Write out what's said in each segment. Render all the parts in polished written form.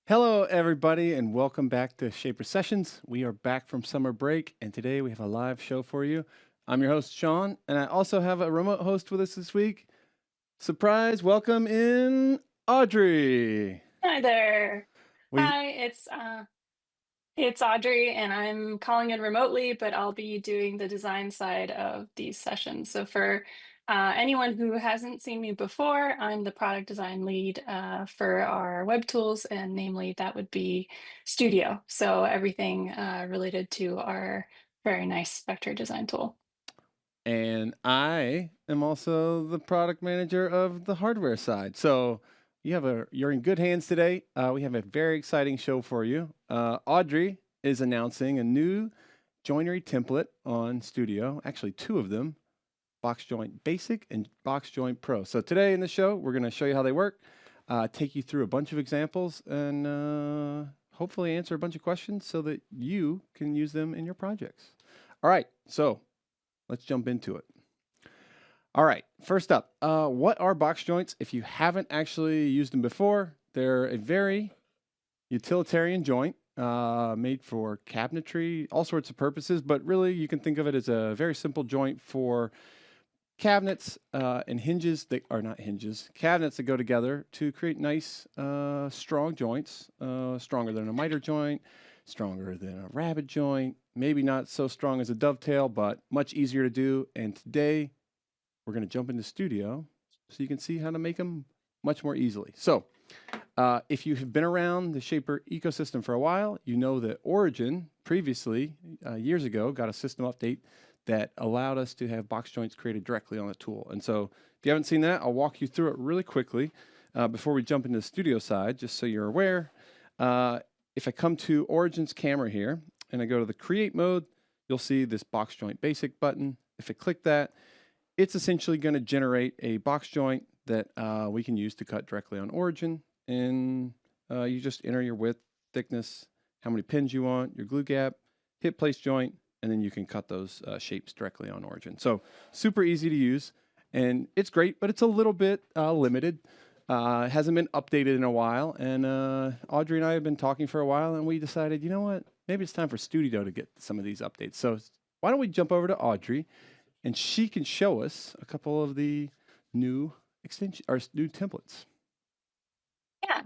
Hello, everybody, and welcome back to Shaper Sessions. We are back from summer break, and today we have a live show for you. I'm your host, Sean, and I also have a remote host with us this week. Surprise, welcome in Audrey. Hi there. We Hi, it's Audrey and I'm calling in remotely, but I'll be doing the design side of these sessions. So for anyone who hasn't seen me before, I'm the product design lead for our web tools, and namely that would be Studio. So everything related to our very nice vector design tool. and I am also the product manager of the hardware side. So you're in good hands today. We have a very exciting show for you. Audrey is announcing a new joinery template on Studio, actually two of them. Box Joint Basic and Box Joint Pro. So today in the show, we're going to show you how they work, take you through a bunch of examples, and hopefully answer a bunch of questions so that you can use them in your projects. All right, so let's jump into it. All right, first up, what are box joints? If you haven't actually used them before, they're a very utilitarian joint made for cabinetry, all sorts of purposes, but really you can think of it as a very simple joint for cabinets and hinges that are not hinges, cabinets that go together to create nice, strong joints, stronger than a miter joint, stronger than a rabbet joint, maybe not so strong as a dovetail, but much easier to do. And today we're going to jump into Studio so you can see how to make them much more easily. So if you have been around the Shaper ecosystem for a while, you know that Origin previously, years ago, got a system update that allowed us to have box joints created directly on the tool. And so if you haven't seen that, I'll walk you through it really quickly before we jump into the Studio side, just so you're aware. If I come to Origin's camera here and I go to the Create mode, you'll see this Box Joint Basic button. If I click that, it's essentially going to generate a box joint that we can use to cut directly on Origin. And you just enter your width, thickness, how many pins you want, your glue gap, hit place joint, and then you can cut those shapes directly on Origin. So super easy to use, and it's great, but it's a little bit limited. It hasn't been updated in a while, and Audrey and I have been talking for a while, and we decided, you know what, maybe it's time for Studio to get some of these updates. So why don't we jump over to Audrey, and she can show us a couple of the new extension or new templates. Yeah.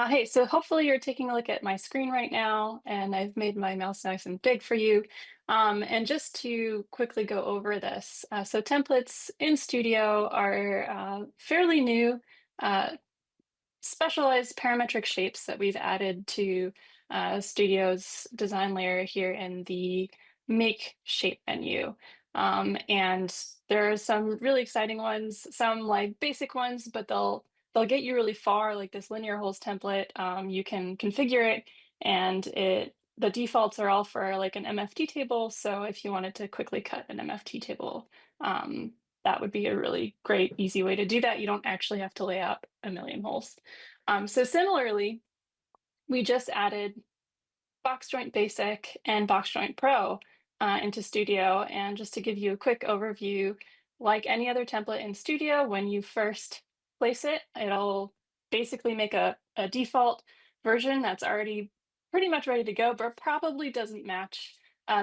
Hey, so hopefully you're taking a look at my screen right now, and I've made my mouse nice and big for you. And just to quickly go over this, so templates in Studio are fairly new, uh, specialized parametric shapes that we've added to Studio's design layer here in the Make Shape menu. And there are some really exciting ones, some like basic ones, but they'll get you really far, like this linear holes template. You can configure it, and the defaults are all for like an MFT table. So if you wanted to quickly cut an MFT table, um, that would be a really great, easy way to do that. You don't actually have to lay out a million holes. So similarly, we just added Box Joint Basic and Box Joint Pro into Studio. And just to give you a quick overview, like any other template in Studio, when you first place it, it'll basically make a default version that's already pretty much ready to go, but probably doesn't match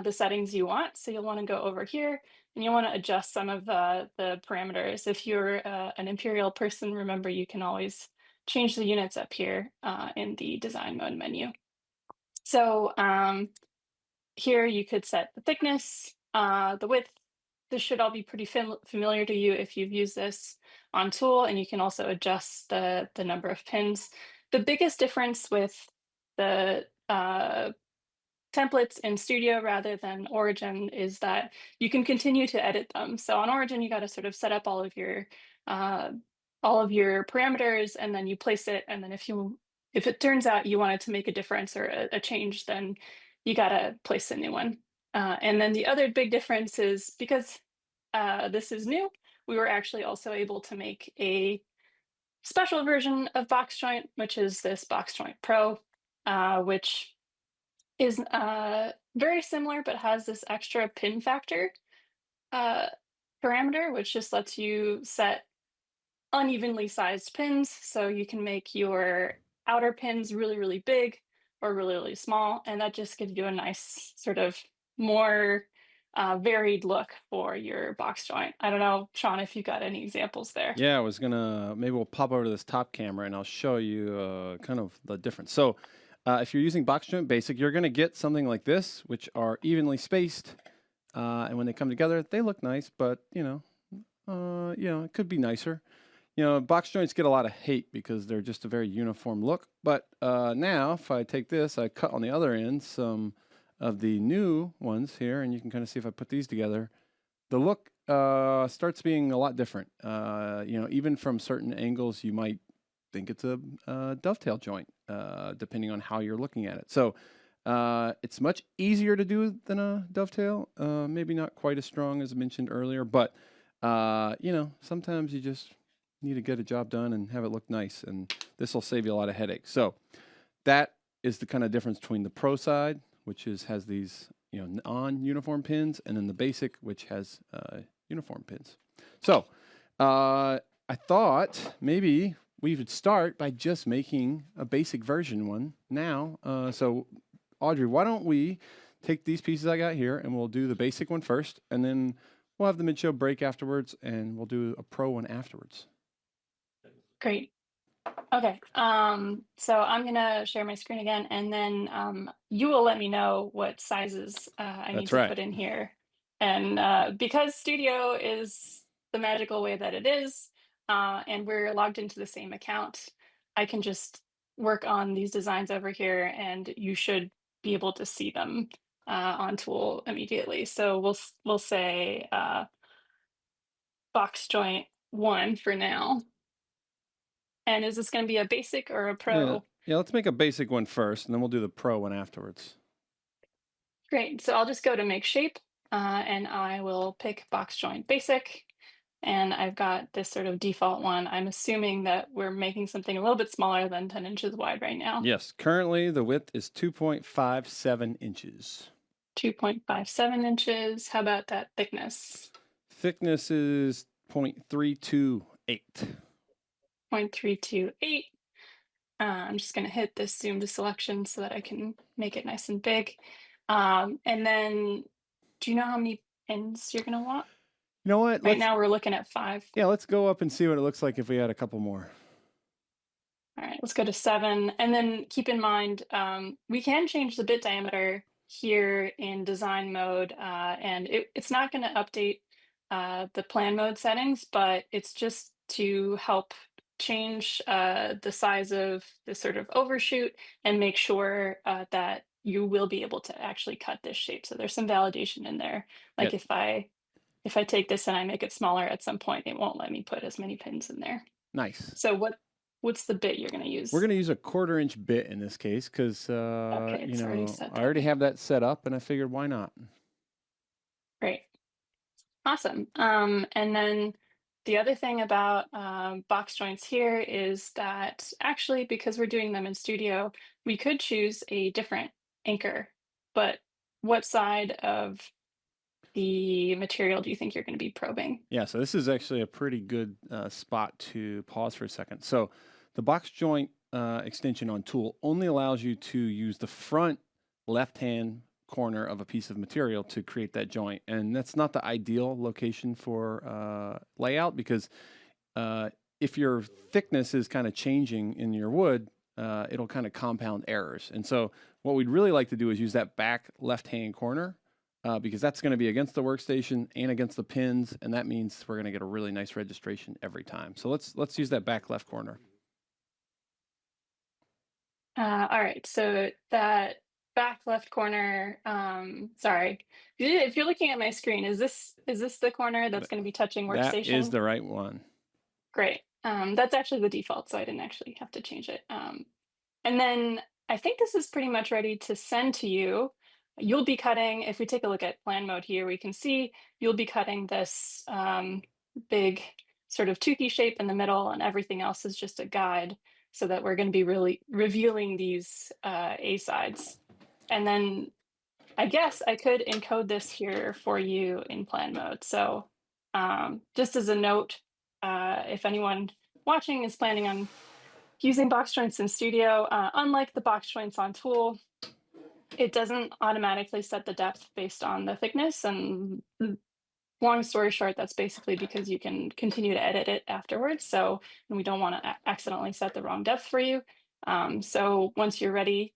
the settings you want. So you'll want to go over here and you want to adjust some of the parameters. If you're an Imperial person, remember you can always change the units up here in the design mode menu. So here you could set the thickness, the width. This should all be pretty familiar to you if you've used this on tool, and you can also adjust the number of pins. The biggest difference with the templates in Studio rather than Origin is that you can continue to edit them. So on Origin, you got to sort of set up uh, all of your parameters, and then you place it. And then if it turns out you wanted to make a difference or a change, then you got to place a new one. And then the other big difference is because this is new, we were actually also able to make a special version of Box Joint, which is this Box Joint Pro, which is very similar, but has this extra pin factor uh, parameter, which just lets you set unevenly sized pins. So you can make your outer pins really, really big or really, really small. And that just gives you a nice sort of more varied look for your box joint. I don't know, Sean, if you got any examples there. Yeah, I was gonna maybe we'll pop over to this top camera and I'll show you kind of the difference. So, if you're using box joint basic, you're gonna get something like this, which are evenly spaced, and when they come together, they look nice. But it could be nicer. Box joints get a lot of hate because they're just a very uniform look. But now, if I take this, I cut on the other end some of the new ones here, and you can kind of see if I put these together, the look starts being a lot different. Even from certain angles, you might think it's a, dovetail joint, depending on how you're looking at it. So it's much easier to do than a dovetail. Maybe not quite as strong as I mentioned earlier, but sometimes you just need to get a job done and have it look nice, and this will save you a lot of headaches. So that is the kind of difference between the pro side, which has these non-uniform pins, and then the basic, which has uniform pins. So I thought maybe we would start by just making a basic version one now. So Audrey, why don't we take these pieces I got here and we'll do the basic one first, and then we'll have the mid-show break afterwards, and we'll do a pro one afterwards. Great. Okay. So I'm gonna share my screen again, and then you will let me know what sizes I need That's to right. put in here. And because Studio is the magical way that it is, and we're logged into the same account, I can just work on these designs over here, and you should be able to see them on Tool immediately. So we'll say box joint one for now. And is this going to be a basic or a Yeah. pro? Yeah, let's make a basic one first, and then we'll do the pro one afterwards. Great. So I'll just go to make shape and I will pick box joint basic. And I've got this sort of default one. I'm assuming that we're making something a little bit smaller than 10 inches wide right now. Yes, currently the width is 2.57 inches. 2.57 inches. How about that thickness? Thickness is 0.328. 0.328. I'm just going to hit this zoom to selection so that I can make it nice and big. And then, do you know how many pins you're going to want? You know what? Right Let's now, we're looking at 5. Yeah, let's go up and see what it looks like if we had a couple more. All right, let's go to 7. And then keep in mind, we can change the bit diameter here in design mode, and it's not going to update the plan mode settings, but it's just to help change the size of the sort of overshoot and make sure that you will be able to actually cut this shape. So there's some validation in there. Yeah, Like if I take this and I make it smaller at some point, it won't let me put as many pins in there. nice. So what's the bit you're gonna We're use? going to use a 1/4 inch bit in this case because, Okay, it's already set I that already way. have that set up and I figured why not? Great. Awesome. And then the other thing about box joints here is that actually, because we're doing them in Studio, we could choose a different anchor. But what side of the material do you think you're going to be probing? Yeah, so this is actually a pretty good spot to pause for a second. So the box joint extension on tool only allows you to use the front left-hand corner of a piece of material to create that joint. And that's not the ideal location for layout because if your thickness is kind of changing in your wood, it'll kind of compound errors. And so what we'd really like to do is use that back left-hand corner because that's going to be against the workstation and against the pins, and that means we're going to get a really nice registration every time. So let's use that back left corner. All right, so that back left corner, sorry. If you're looking at my screen, is this the corner that's Th- going to be touching That is workstation? the right one. Great. That's actually the default, so I didn't actually have to change it. And then I think this is pretty much ready to send to you. You'll be cutting, if we take a look at plan mode here, we can see you'll be cutting this big sort of toothy shape in the middle, and everything else is just a guide so that we're going to be really revealing these A sides. And then I guess I could encode this here for you in plan mode. So just as a note, if anyone watching is planning on using box joints in Studio, unlike the box joints on Tool, it doesn't automatically set the depth based on the thickness. And long story short, that's basically because you can continue to edit it afterwards. So, and we don't want to accidentally set the wrong depth for you. So once you're ready,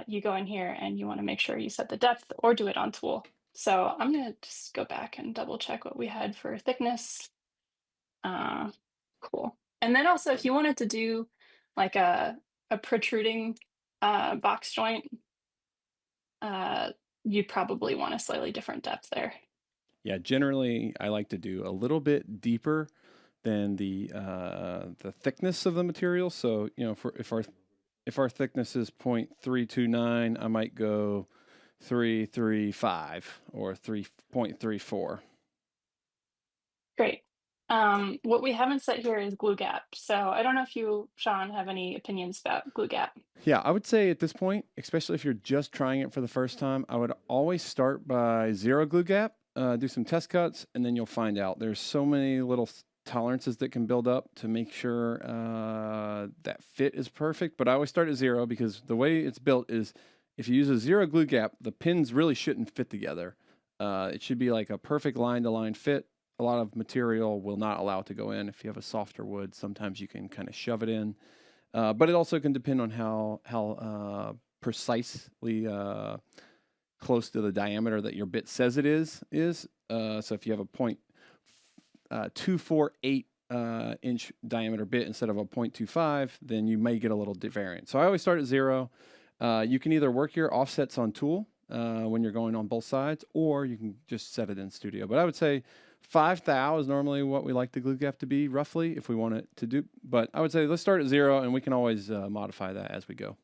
you go in here and you want to make sure you set the depth or do it on Tool. So I'm going to just go back and double check what we had for thickness. Uh, cool. And then also, if you wanted to do like a protruding box joint, you'd probably want a slightly different depth there. Yeah, generally I like to do a little bit deeper than the thickness of the material. So for if our thickness is 0.329, I might go 335 or 3.34. Great. What we haven't set here is glue gap. So I don't know if you, Sean, have any opinions about glue gap. Yeah, I would say at this point, especially if you're just trying it for the first time, I would always start by 0 glue gap, do some test cuts, and then you'll find out. There's so many little tolerances that can build up to make sure that fit is perfect. But I always start at 0 because the way it's built is if you use a 0 glue gap, the pins really shouldn't fit together. It should be like a perfect line-to-line fit. A lot of material will not allow it to go in. If you have a softer wood, sometimes you can kind of shove it in. But it also can depend on how precisely close to the diameter that your bit says it is. So if you have a 0.248 inch diameter bit instead of a 0.25, then you may get a little variance. So I always start at 0. You can either work your offsets on Tool when you're going on both sides, or you can just set it in Studio. But I would say 5 thou is normally what we like the glue gap to be, roughly, if we want it to do. But I would say let's start at 0, and we can always modify that as we go.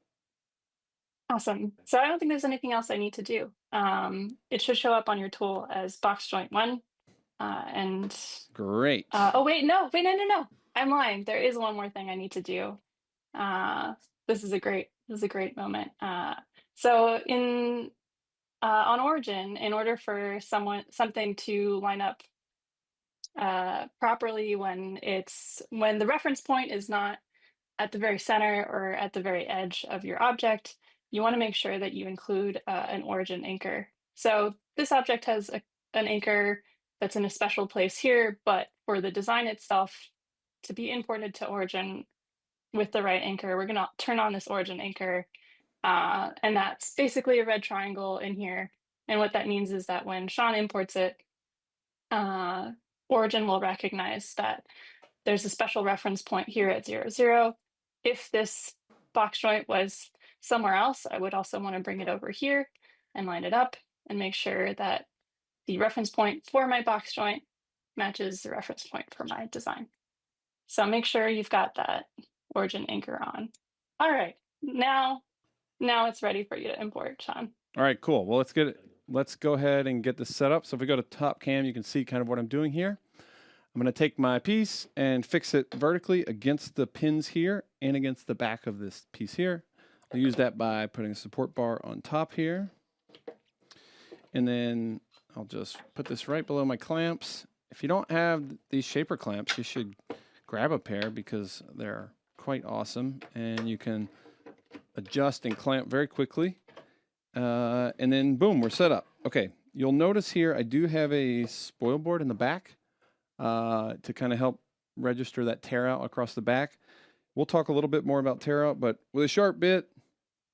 Awesome. So I don't think there's anything else I need to do. It should show up on your tool as box joint 1. And Great. oh wait, no, wait, no. I'm lying. There is one more thing I need to do. Uh, this is a great moment. So in on Origin, in order for something to line up properly when when the reference point is not at the very center or at the very edge of your object, you want to make sure that you include an origin anchor. So this object has an anchor that's in a special place here, but for the design itself to be imported to origin with the right anchor, we're going to turn on this origin anchor. And that's basically a red triangle in here. And what that means is that when Sean imports it, uh, Origin will recognize that there's a special reference point here at 0, 0. If this box joint was somewhere else, I would also want to bring it over here and line it up and make sure that the reference point for my box joint matches the reference point for my design. So make sure you've got that origin anchor on. All right, now it's ready for you to import, Sean. All right, cool. Well, let's go ahead and get this set up. So if we go to top cam, you can see kind of what I'm doing here. I'm going to take my piece and fix it vertically against the pins here and against the back of this piece here. I'll use that by putting a support bar on top here. And then I'll just put this right below my clamps. If you don't have these shaper clamps, you should grab a pair because they're quite awesome. And you can adjust and clamp very quickly. And then boom, we're set up. Okay, you'll notice here I do have a spoil board in the back to kind of help register that tear out across the back. We'll talk a little bit more about tear out, but with a sharp bit,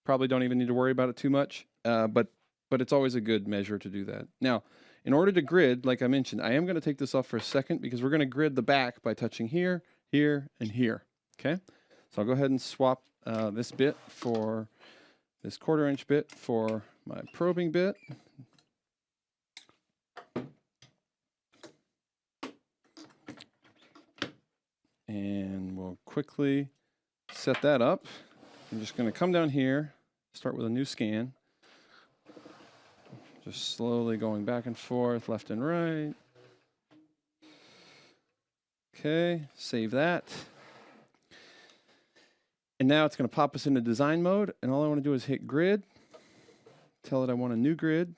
probably don't even need to worry about it too much. But it's always a good measure to do that. Now, in order to grid, like I mentioned, I am going to take this off for a second because we're going to grid the back by touching here, here, and here. Okay, so I'll go ahead and swap this bit for this 1/4 inch bit for my probing bit. And we'll quickly set that up. I'm just going to come down here, start with a new scan. Just slowly going back and forth, left and right. Okay, save that. And now it's going to pop us into design mode. And all I want to do is hit grid, tell it I want a new grid,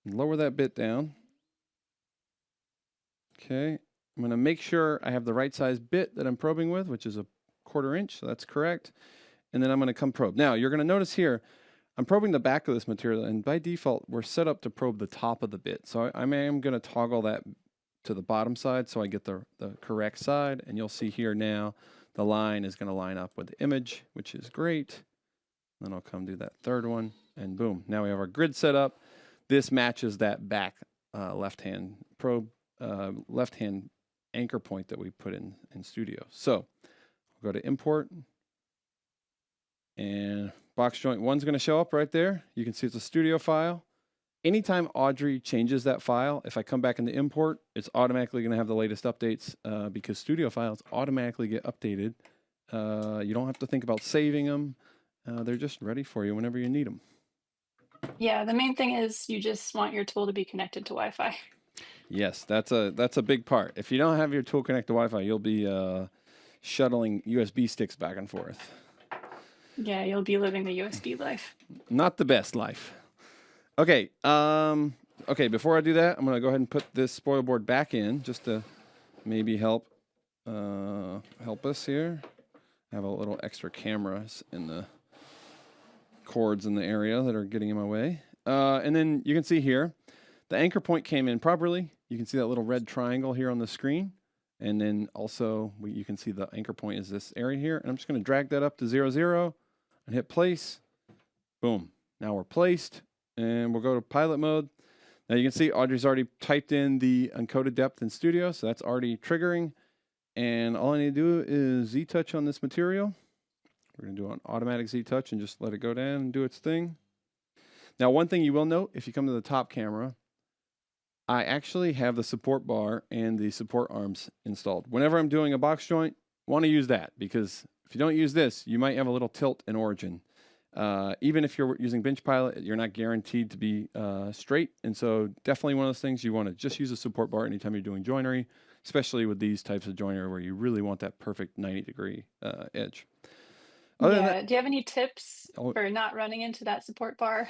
and lower that bit down. Okay, I'm going to make sure I have the right size bit that I'm probing with, which is a 1/4 inch, so that's correct. And then I'm going to come probe. Now, you're going to notice here, I'm probing the back of this material, and by default, we're set up to probe the top of the bit. So I am going to toggle that to the bottom side so I get the correct side. And you'll see here now, the line is going to line up with the image, which is great. Then I'll come do that third one, and boom. Now we have our grid set up. This matches that back left-hand probe, left-hand anchor point that we put in Studio. So we'll go to import, and box joint 1's going to show up right there. You can see it's a Studio file. Anytime Audrey changes that file, if I come back into import, it's automatically going to have the latest updates because Studio files automatically get updated. You don't have to think about saving them. They're just ready for you whenever you need them. Yeah, the main thing is you just want your tool to be connected to Wi-Fi. Yes, that's a big part. If you don't have your tool connected to Wi-Fi, you'll be shuttling USB sticks back and forth. Yeah, you'll be living the USB life. Not the best life. Okay, okay, before I do that, I'm going to go ahead and put this spoil board back in just to maybe help us here. I have a little extra cameras in the cords in the area that are getting in my way. And then you can see here, the anchor point came in properly. You can see that little red triangle here on the screen. And then also you can see the anchor point is this area here. And I'm just going to drag that up to 0, 0 and hit place. Boom. Now we're placed. And we'll go to pilot mode. Now you can see Audrey's already typed in the encoded depth in Studio, so that's already triggering. And all I need to do is Z-touch on this material. We're going to do an automatic Z-touch and just let it go down and do its thing. Now, one thing you will note, if you come to the top camera, I actually have the support bar and the support arms installed. Whenever I'm doing a box joint, want to use that, because if you don't use this, you might have a little tilt in origin. Even if you're using Bench Pilot, you're not guaranteed to be straight. And so definitely one of those things you want to just use a support bar anytime you're doing joinery, especially with these types of joinery where you really want that perfect 90-degree edge. Do you have any tips for not running into that support bar?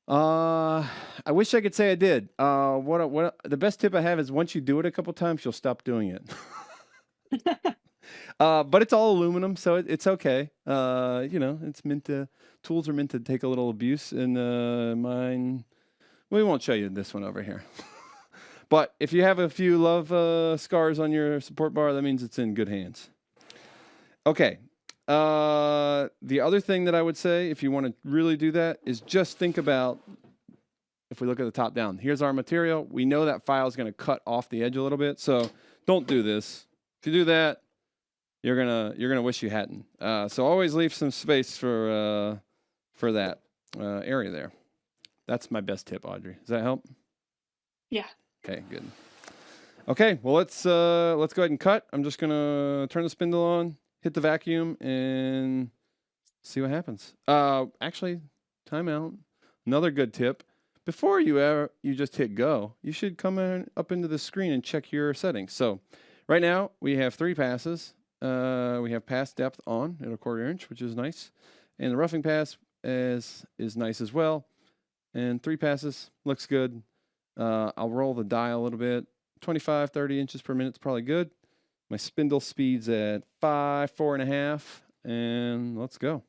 I wish I could say I did. The best tip I have is once you do it a couple times, you'll stop doing it. But it's all aluminum, so it's okay. It's meant to. Tools are meant to take a little abuse, and mine. We won't show you this one over here. But if you have a few love scars on your support bar, that means it's in good hands. Okay. The other thing that I would say, if you want to really do that, is just think about. If we look at the top down, here's our material. We know that file is going to cut off the edge a little bit, so don't do this. If you do that, you're gonna wish you hadn't. So always leave some space for that area there. That's my best tip, Audrey. Does that help? Yeah. Okay, good. Okay, well let's go ahead and cut. I'm just gonna turn the spindle on, hit the vacuum, and see what happens. Actually, time out. Another good tip. Before you just hit go, you should come up into the screen and check your settings. So right now we have 3 passes. We have pass depth on at 1/4 inch, which is nice. And the roughing pass is nice as well. And 3 passes looks good. I'll roll the dial a little bit. 25, 30 inches per minute is probably good. My spindle speed's at 5, 4.5, and let's go.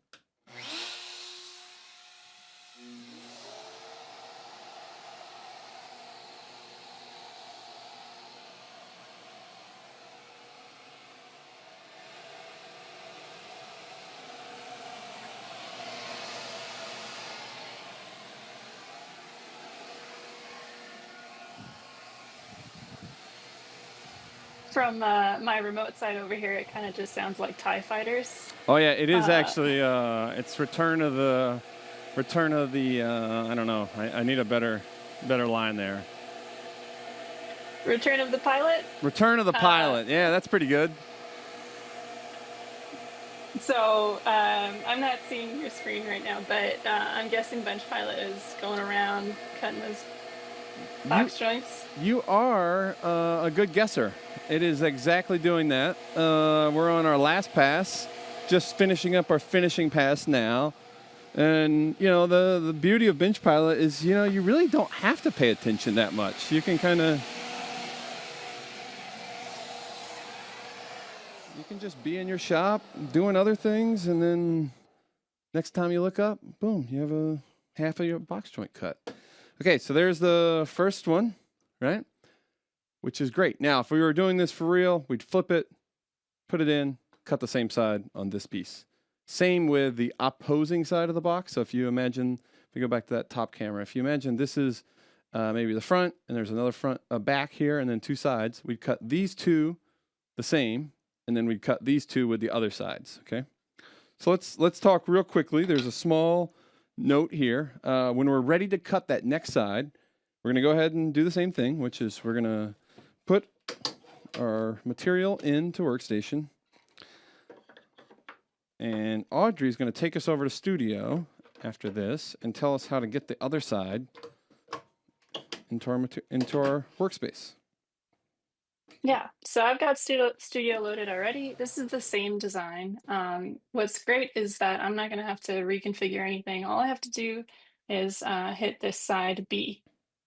From my remote side over here, it kind of just sounds like TIE fighters. Oh yeah, it is actually. It's Return of the. I don't know. I need a better line there. Return of the Pilot. Return of the Pilot. Yeah, that's pretty good. So I'm not seeing your screen right now, but I'm guessing Bench Pilot is going around cutting those box joints. You are a good guesser. It is exactly doing that. We're on our last pass, just finishing up our finishing pass now. And, the beauty of Bench Pilot is, you really don't have to pay attention that much. You can kind of... can just be in your shop doing other things, and then next time you look up, boom, you have a half of your box joint cut. Okay, so there's the first one, right? Which is great. Now, if we were doing this for real, we'd flip it, put it in, cut the same side on this piece. Same with the opposing side of the box. So if you imagine, if we go back to that top camera, if you imagine this is maybe the front, and there's another front, a back here, and then two sides, we'd cut these two the same, and then we'd cut these two with the other sides, okay? So let's talk real quickly. There's a small note here. When we're ready to cut that next side, we're gonna go ahead and do the same thing, which is we're gonna put our material into Workstation. And Audrey's gonna take us over to Studio after this and tell us how to get the other side into our workspace. Yeah, so I've got Studio loaded already. This is the same design. What's great is that I'm not going to have to reconfigure anything. All I have to do is hit this side B,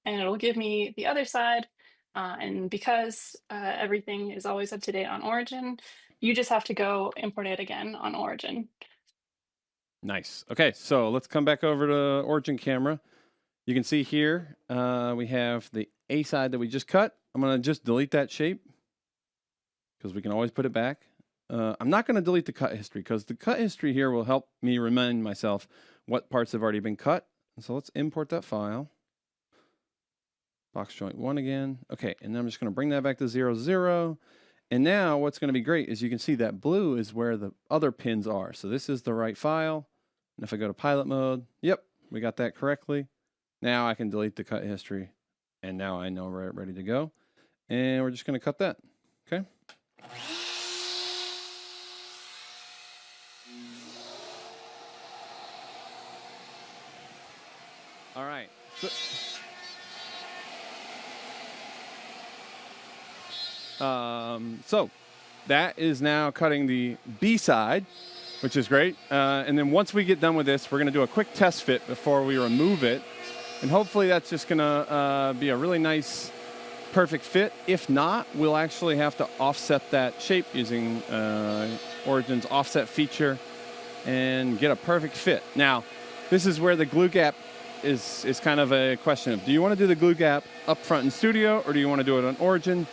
and it'll give me the other side. And because everything is always up to date on Origin, you just have to go import it again on Origin. Nice. Okay, so let's come back over to Origin camera. You can see here we have the A side that we just cut. I'm going to just delete that shape because we can always put it back. I'm not going to delete the cut history because the cut history here will help me remind myself what parts have already been cut. So let's import that file. Box joint 1 again. Okay, and then I'm just going to bring that back to 0, 0. And now what's going to be great is you can see that blue is where the other pins are. So this is the right file. And if I go to pilot mode, yep, we got that correctly. Now I can delete the cut history. And now I know we're ready to go. And we're just going to cut that. Okay. All right. So that is now cutting the B side, which is great. And then once we get done with this, we're going to do a quick test fit before we remove it. And hopefully that's just going to be a really nice, perfect fit. If not, we'll actually have to offset that shape using Origin's offset feature and get a perfect fit. Now, this is where the glue gap is kind of a question of, do you want to do the glue gap up front in Studio or do you want to do it on Origin?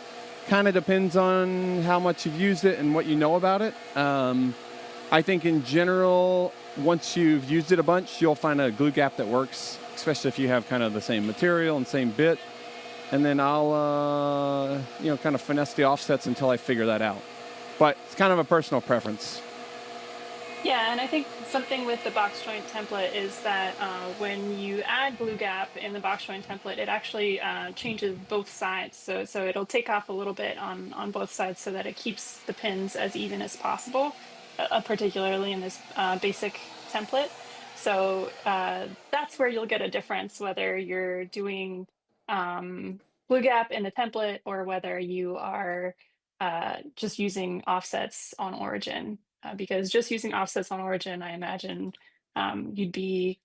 Kind of depends on how much you've used it and what you know about it. I think in general, once you've used it a bunch, you'll find a glue gap that works, especially if you have kind of the same material and same bit. And then I'll, kind of finesse the offsets until I figure that out. But it's kind of a personal preference. Yeah, and I think something with the box joint template is that when you add glue gap in the box joint template, it actually changes both sides. So it'll take off a little bit on both sides so that it keeps the pins as even as possible, particularly in this basic template. So that's where you'll get a difference, whether you're doing glue gap in the template or whether you are just using offsets on Origin. Because just using offsets on Origin, I imagine you'd be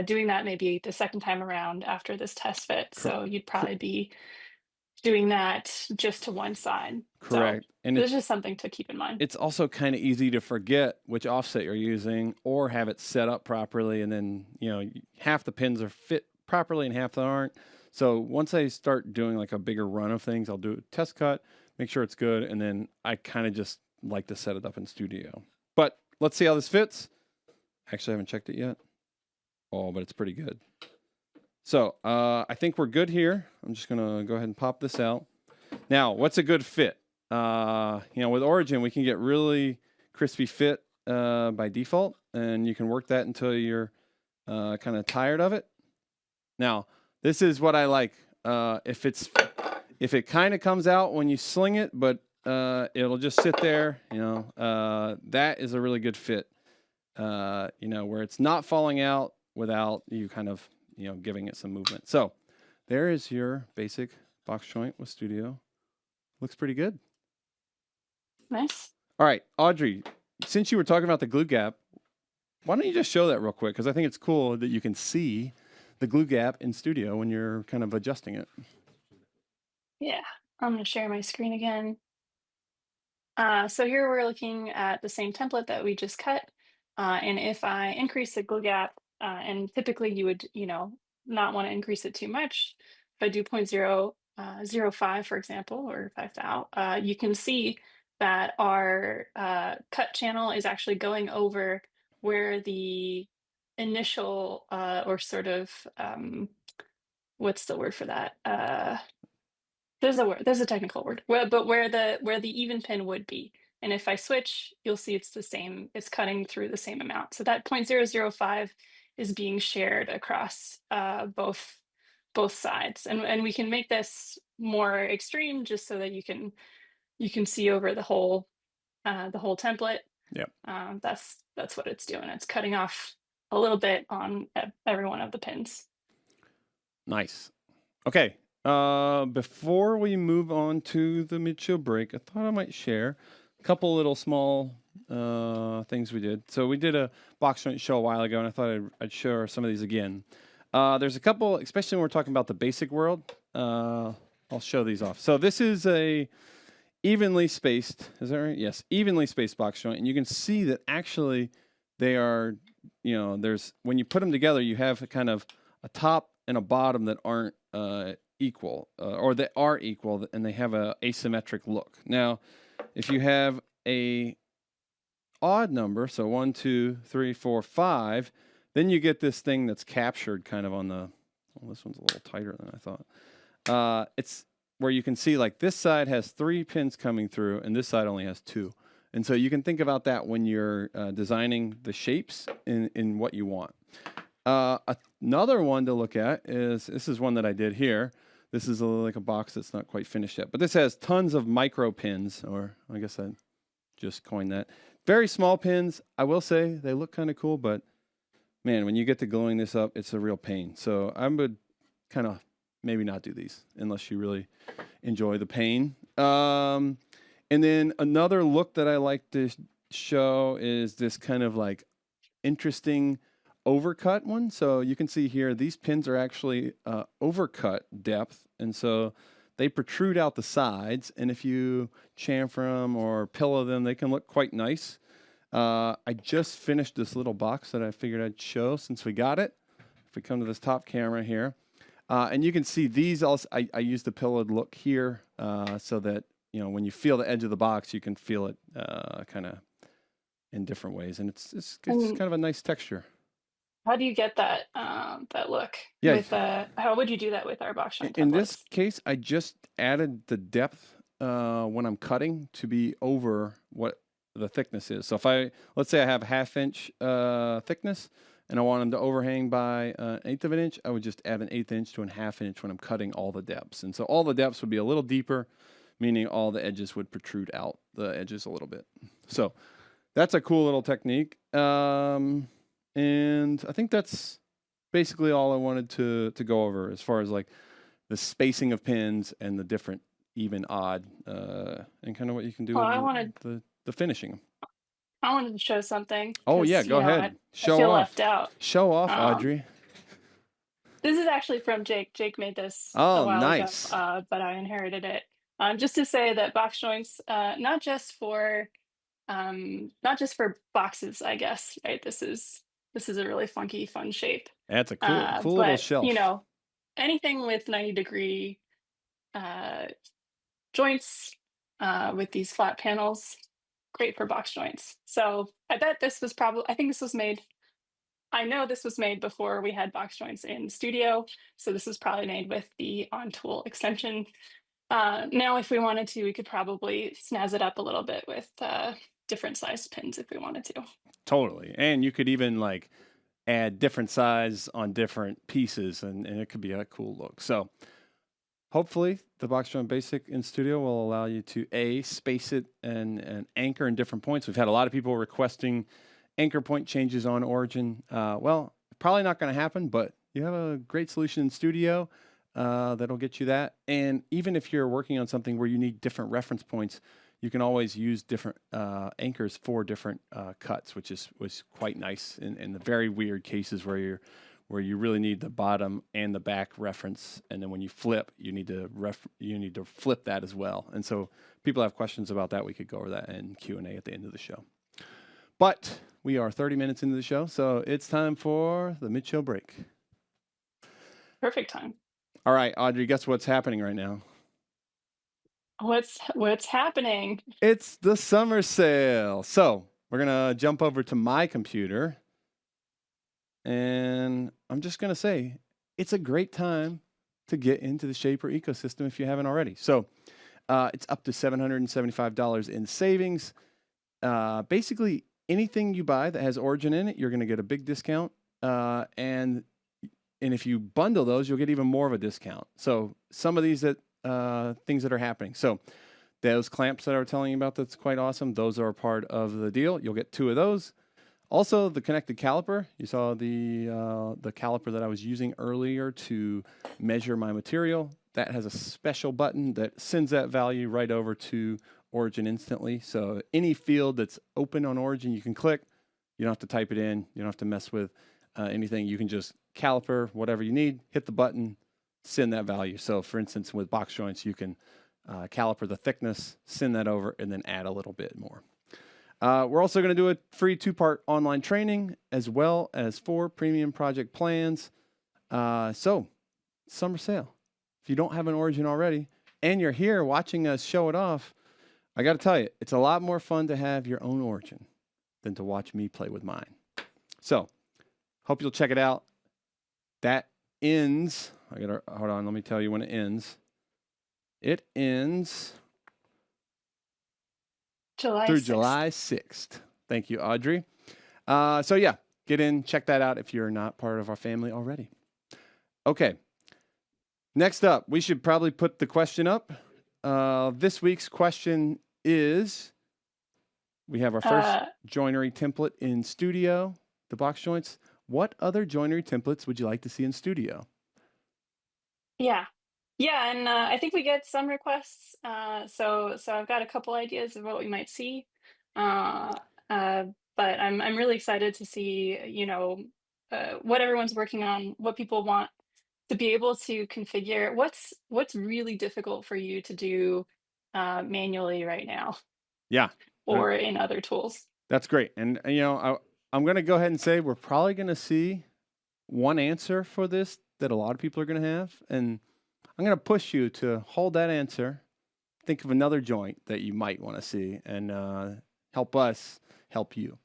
doing that maybe the second time around after this test fit. So you'd probably be doing that just to one side. Correct. So And there's just something to keep in mind. it's also kind of easy to forget which offset you're using or have it set up properly. And then, half the pins are fit properly and half that aren't. So once I start doing like a bigger run of things, I'll do a test cut, make sure it's good. And then I kind of just like to set it up in Studio. But let's see how this fits. Actually, I haven't checked it yet. Oh, but it's pretty good. So I think we're good here. I'm just going to go ahead and pop this out. Now, what's a good fit? With Origin, we can get really crispy fit by default, and you can work that until you're kind of tired of it. Now, this is what I like. If it kind of comes out when you sling it, but it'll just sit there, that is a really good fit. Where it's not falling out without you kind of, giving it some movement. So there is your basic box joint with Studio. Looks pretty good. Nice. All right, Audrey, since you were talking about the glue gap, why don't you just show that real quick? Because I think it's cool that you can see the glue gap in Studio when you're kind of adjusting it. Yeah, I'm going to share my screen again. So here we're looking at the same template that we just cut. And if I increase the glue gap, and typically you would, not want to increase it too much. If I do 0.005, for example, or 5 thou, you can see that our cut channel is actually going over where the initial, or sort of, what's the word for that? There's a word, there's a technical word, but where the even pin would be. And if I switch, you'll see it's the same, it's cutting through the same amount. So that 0.005 is being shared across both sides. And we can make this more extreme just so that you can see over the whole template. Yep. That's what it's doing. It's cutting off a little bit on every one of the pins. Nice. Okay. Before we move on to the mid-show break, I thought I might share a couple little small things we did. So we did a box joint show a while ago, and I thought I'd share some of these again. There's a couple, especially when we're talking about the basic world. I'll show these off. So this is a evenly spaced, is that right? Yes, evenly spaced box joint, and you can see that actually they are, there's, when you put them together, you have a kind of a top and a bottom that aren't equal, or they are equal, and they have a asymmetric look. Now, if you have a odd number, so 1, 2, 3, 4, 5, then you get this thing that's captured kind of on the, well, this one's a little tighter than I thought. It's where you can see like this side has 3 pins coming through and this side only has 2. And so you can think about that when you're designing the shapes in what you want. Another one to look at is, this is one that I did here. This is like a box that's not quite finished yet, but this has tons of micro pins, or I guess I just coined that. Very small pins. I will say they look kind of cool, but man, when you get to gluing this up, it's a real pain. So I would kind of maybe not do these unless you really enjoy the pain. And then another look that I like to show is this kind of like interesting overcut one. So you can see here, these pins are actually overcut depth. And so they protrude out the sides. And if you chamfer them or pillow them, they can look quite nice. I just finished this little box that I figured I'd show since we got it. If we come to this top camera here, and you can see these also, I used the pillowed look here so that, when you feel the edge of the box, you can feel it kind of in different ways. And it's kind of a nice texture. How do you get that look Yeah. with how would you do that with our box joint In this templates? case, I just added the depth when I'm cutting to be over what the thickness is. So if let's say I have a 1/2 inch thickness and I want them to overhang by 1/8 of an inch, I would just add an 1/8 inch to a 1/2 inch when I'm cutting all the depths. And so all the depths would be a little deeper, meaning all the edges would protrude out the edges a little bit. So that's a cool little technique. And I think that's basically all I wanted to go over as far as like the spacing of pins and the different even, odd, and kind of what you can do Well, with I wanted the finishing. I wanted to show something Oh yeah, because go I, ahead. I Show feel off. left out. Show off, Um, Audrey. this is actually from Jake. Jake made this a Oh, while ago, nice. but I inherited it. Just to say that box joints, not just for boxes, I guess. Right. This is a really funky, fun shape. That's a cool little But shelf. anything with 90-degree uh, joints with these flat panels, great for box joints. So I think this was made. I know this was made before we had box joints in studio. So this was probably made with the on tool extension. Now, if we wanted to, we could probably snazz it up a little bit with different size pins if we wanted to. Totally. And you could even like add different size on different pieces, and it could be a cool look. So hopefully the box joint basic in studio will allow you to space it and anchor in different points. We've had a lot of people requesting anchor point changes on Origin. Well, probably not going to happen, but you have a great solution in studio that'll get you that. And even if you're working on something where you need different reference points, you can always use different anchors for different cuts, which was quite nice in the very weird cases where you're where you really need the bottom and the back reference, and then when you flip, you need to flip that as well. And so, people have questions about that. We could go over that in Q&A at the end of the show. But we are 30 minutes into the show, so it's time for the mid-show break. Perfect time. All right, Audrey, guess what's happening right now? What's happening? It's the summer sale. So we're going to jump over to my computer. And I'm just going to say, it's a great time to get into the Shaper ecosystem if you haven't already. So it's up to $775 in savings. Basically, anything you buy that has Origin in it, you're going to get a big discount. And if you bundle those, you'll get even more of a discount. So some of these things that are happening. So those clamps that I was telling you about, that's quite awesome. Those are a part of the deal. You'll get 2 of those. Also, the connected caliper. You saw the caliper that I was using earlier to measure my material. That has a special button that sends that value right over to Origin instantly. So any field that's open on Origin, you can click. You don't have to type it in. You don't have to mess with anything. You can just caliper whatever you need, hit the button, send that value. So for instance, with box joints, you can caliper the thickness, send that over, and then add a little bit more. We're also going to do a free 2-part online training as well as 4 premium project plans. So summer sale. If you don't have an Origin already and you're here watching us show it off, I got to tell you, it's a lot more fun to have your own Origin than to watch me play with mine. So hope you'll check it out. That ends. Hold on. Let me tell you when it ends. It ends through July 6th. Thank you, Audrey. So yeah, get in, check that out if you're not part of our family already. Okay. Next up, we should probably put the question up. This week's question is, we have our first joinery template in studio, the box joints. What other joinery templates would you like to see in studio? Yeah. Yeah, and I think we get some requests. So I've got a couple ideas of what we might see. Uh, uh, but I'm really excited to see, what everyone's working on, what people want to be able to configure. What's really difficult for you to do manually right now Yeah, or in other tools. that's great. And I'm going to go ahead and say we're probably going to see one answer for this that a lot of people are going to have. And I'm going to push you to hold that answer. Think of another joint that you might want to see and help us help you.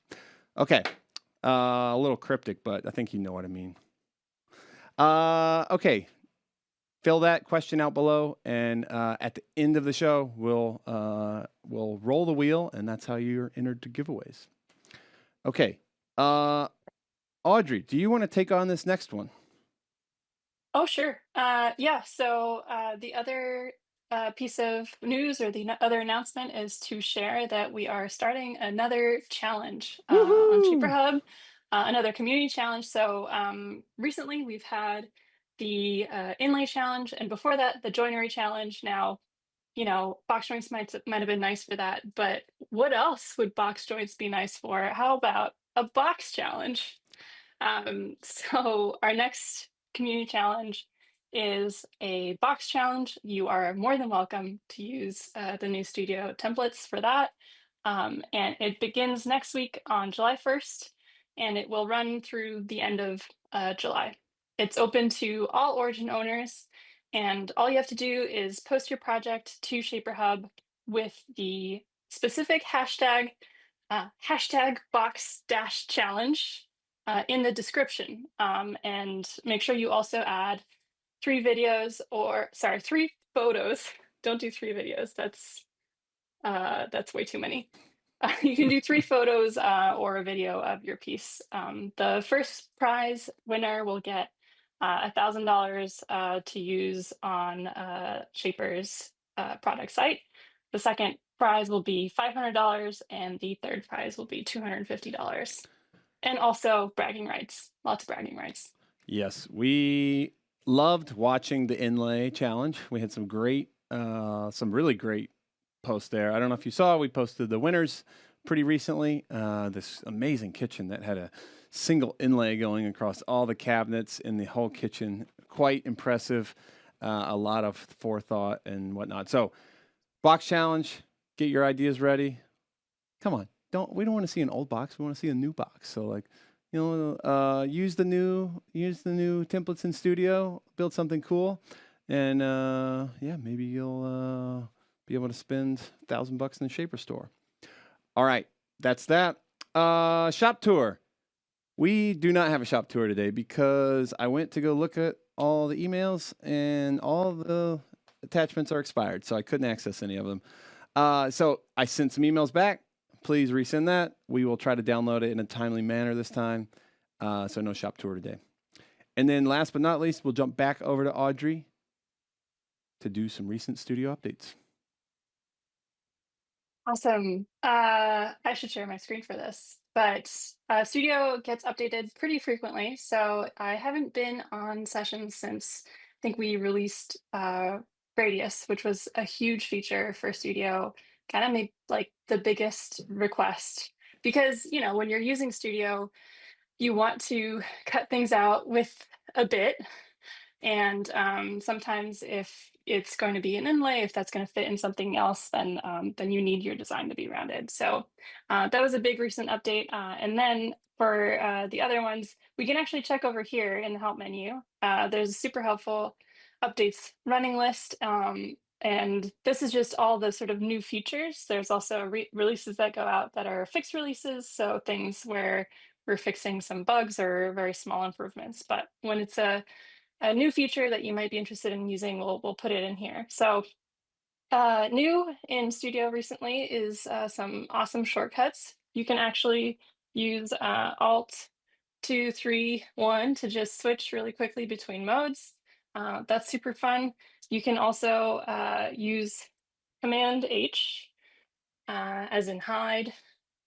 Okay. A little cryptic, but I think you know what I mean. Okay. Fill that question out below, and at the end of the show, we'll roll the wheel, and that's how you're entered to giveaways. Okay. Audrey, do you want to take on this next one? Oh, sure. Yeah. So the other piece of news or the other announcement is to share that we are starting another challenge on Cheaper Woohoo! Hub, another community challenge. So recently we've had the inlay challenge, and before that, the joinery challenge. Now, box joints might have been nice for that, but what else would box joints be nice for? How about a box challenge? So our next community challenge is a box challenge. You are more than welcome to use the new studio templates for that. And it begins next week on July 1st, and it will run through the end of July. It's open to all Origin owners, and all you have to do is post your project to Shaper Hub with the specific hashtag box dash challenge in the description, and make sure you also add 3 photos. Don't do 3 videos. That's way too many. You can do 3 photos or a video of your piece. The first prize winner will get $1,000 to use on Shaper's product site. The second prize will be $500, and the third prize will be $250. And also bragging rights, lots of bragging rights. Yes, we loved watching the inlay challenge. We had some really great posts there. I don't know if you saw, we posted the winners pretty recently. This amazing kitchen that had a single inlay going across all the cabinets in the whole kitchen. Quite impressive. A lot of forethought and whatnot. So, box challenge. Get your ideas ready. Come on, we don't want to see an old box. We want to see a new box. So like, use the new templates in Studio. Build something cool, and yeah, maybe you'll be able to spend $1,000 in the Shaper store. All right, that's that. Shop tour. We do not have a shop tour today because I went to go look at all the emails and all the attachments are expired, so I couldn't access any of them. So I sent some emails back. Please resend that. We will try to download it in a timely manner this time. So no shop tour today. And then last but not least, we'll jump back over to Audrey to do some recent studio updates. Awesome. I should share my screen for this, but Studio gets updated pretty frequently. So I haven't been on sessions since I think we released Radius, which was a huge feature for Studio, kind of made like the biggest request because, when you're using Studio, you want to cut things out with a bit, and sometimes if it's going to be an inlay, if that's going to fit in something else, then you need your design to be rounded. So that was a big recent update. And then for the other ones, we can actually check over here in the help menu. There's a super helpful updates running list. And this is just all the sort of new features. There's also releases that go out that are fixed releases. So things where we're fixing some bugs or very small improvements. But when it's a new feature that you might be interested in using, we'll put it in here. So new in Studio recently is some awesome shortcuts. You can actually use Alt 2, 3, 1 to just switch really quickly between modes. That's super fun. You can also use Command H, as in hide,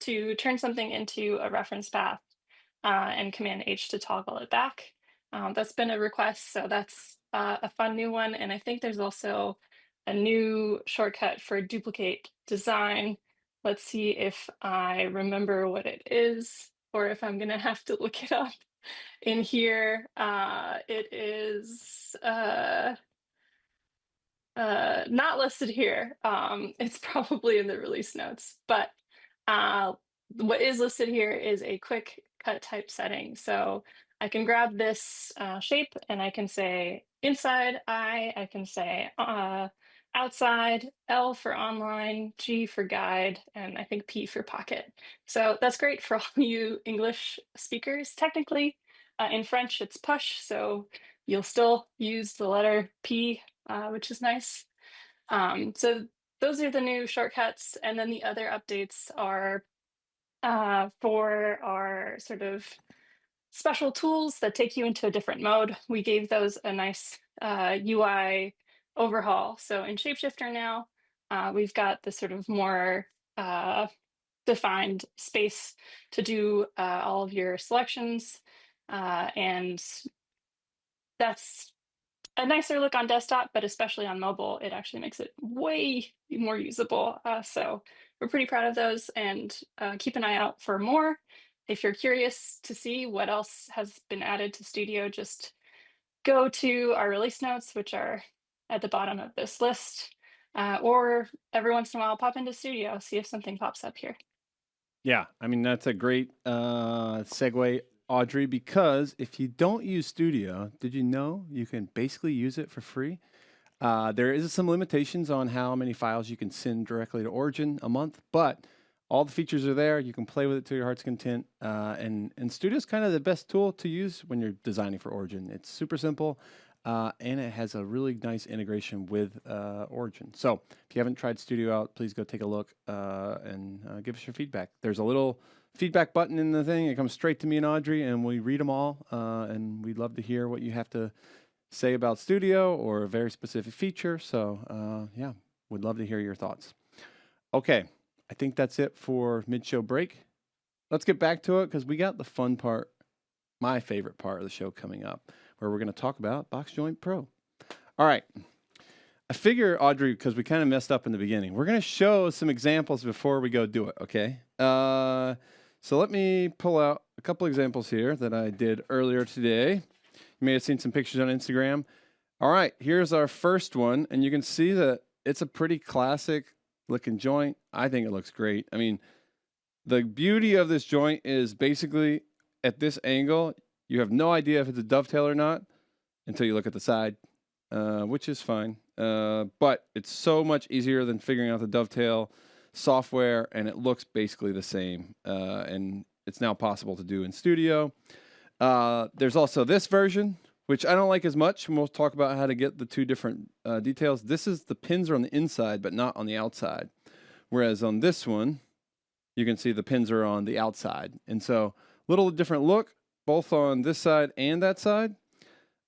to turn something into a reference path, and Command H to toggle it back. That's been a request, so that's a fun new one. And I think there's also a new shortcut for duplicate design. Let's see if I remember what it is, or if I'm gonna have to look it up in here. It is not listed here. It's probably in the release notes, but uh, what is listed here is a quick cut type setting. So I can grab this shape and I can say inside I can say outside, L for online, G for guide, and I think P for pocket. So that's great for all you English speakers. Technically, in French, it's push, so you'll still use the letter P, which is nice. So those are the new shortcuts. And then the other updates are for our sort of special tools that take you into a different mode. We gave those a nice UI overhaul. So in Shapeshifter now, we've got the sort of more defined space to do all of your selections. And that's a nicer look on desktop, but especially on mobile, it actually makes it way more usable. So we're pretty proud of those, and keep an eye out for more. If you're curious to see what else has been added to Studio, just go to our release notes, which are at the bottom of this list, or every once in a while pop into Studio, see if something pops up here. Yeah, I mean, that's a great segue, Audrey, because if you don't use Studio, did you know you can basically use it for free? There is some limitations on how many files you can send directly to Origin a month, but all the features are there. You can play with it to your heart's content. And Studio is kind of the best tool to use when you're designing for Origin. It's super simple, and it has a really nice integration with Origin. So if you haven't tried Studio out, please go take a look and give us your feedback. There's a little feedback button in the thing. It comes straight to me and Audrey, and we read them all. And we'd love to hear what you have to say about Studio or a very specific feature. So yeah, would love to hear your thoughts. Okay, I think that's it for mid-show break. Let's get back to it because we got the fun part, my favorite part of the show coming up, where we're going to talk about Box Joint Pro. All right. I figure, Audrey, because we kind of messed up in the beginning, we're going to show some examples before we go do it, okay? So let me pull out a couple examples here that I did earlier today. You may have seen some pictures on Instagram. All right, here's our first one, and you can see that it's a pretty classic looking joint. I think it looks great. I mean, the beauty of this joint is basically at this angle, you have no idea if it's a dovetail or not until you look at the side, which is fine. But it's so much easier than figuring out the dovetail software, and it looks basically the same. And it's now possible to do in studio. There's also this version, which I don't like as much, and we'll talk about how to get the two different details. This is the pins are on the inside, but not on the outside. Whereas on this one, you can see the pins are on the outside. And so little different look, both on this side and that side.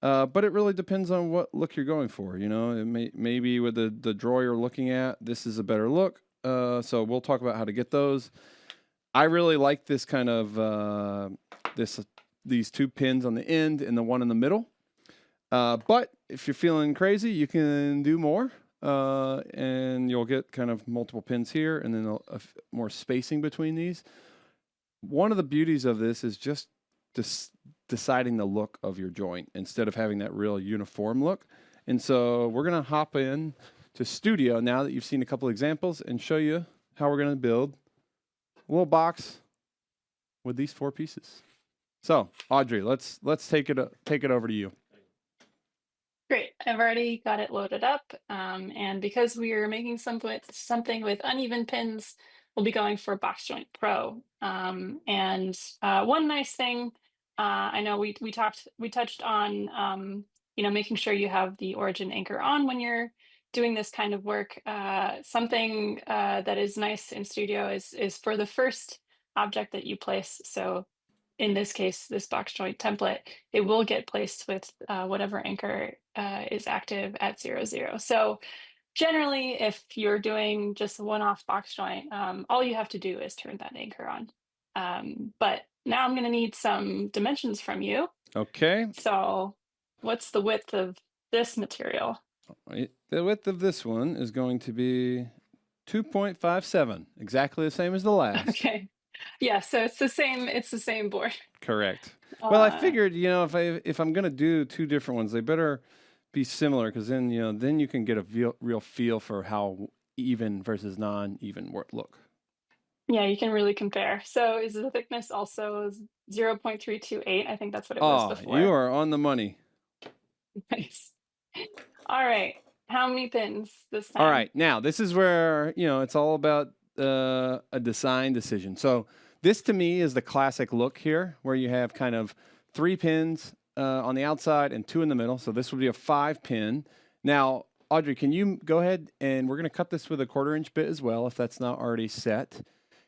But it really depends on what look you're going for. You know, maybe with the drawer you're looking at, this is a better look. So we'll talk about how to get those. I really like this kind of these two pins on the end and the one in the middle. But if you're feeling crazy, you can do more, and you'll get kind of multiple pins here and then more spacing between these. One of the beauties of this is just deciding the look of your joint instead of having that real uniform look. And so we're going to hop in to Studio now that you've seen a couple examples and show you how we're going to build a little box with these four pieces. So, Audrey, let's take it over to you. Great. I've already got it loaded up. And because we are making something with uneven pins, we'll be going for Box Joint Pro. And one nice thing, I know we touched on, making sure you have the origin anchor on when you're doing this kind of work. Something that is nice in Studio is for the first object that you place. So in this case, this box joint template, it will get placed with whatever anchor is active at 00. So generally, if you're doing just a one-off box joint, all you have to do is turn that anchor on. But now I'm going to need some dimensions from you. Okay. So what's the width of this material? The width of this one is going to be 2.57, exactly the same as the last. Okay. Yeah, so it's the same board. Correct. Well, I Uh, figured, if I'm gonna do two different ones, they better be similar because then you can get a real feel for how even versus non-even look. Yeah, you can really compare. So is the thickness also 0.328? I think that's what it was Oh, you before. are on the money. Nice. All right. How many pins this All time? right, now this is where it's all about a design decision. So this to me is the classic look here, where you have kind of three pins on the outside and two in the middle. So this would be a 5-pin. Now, Audrey, can you go ahead and we're going to cut this with a 1/4-inch bit as well, if that's not already set.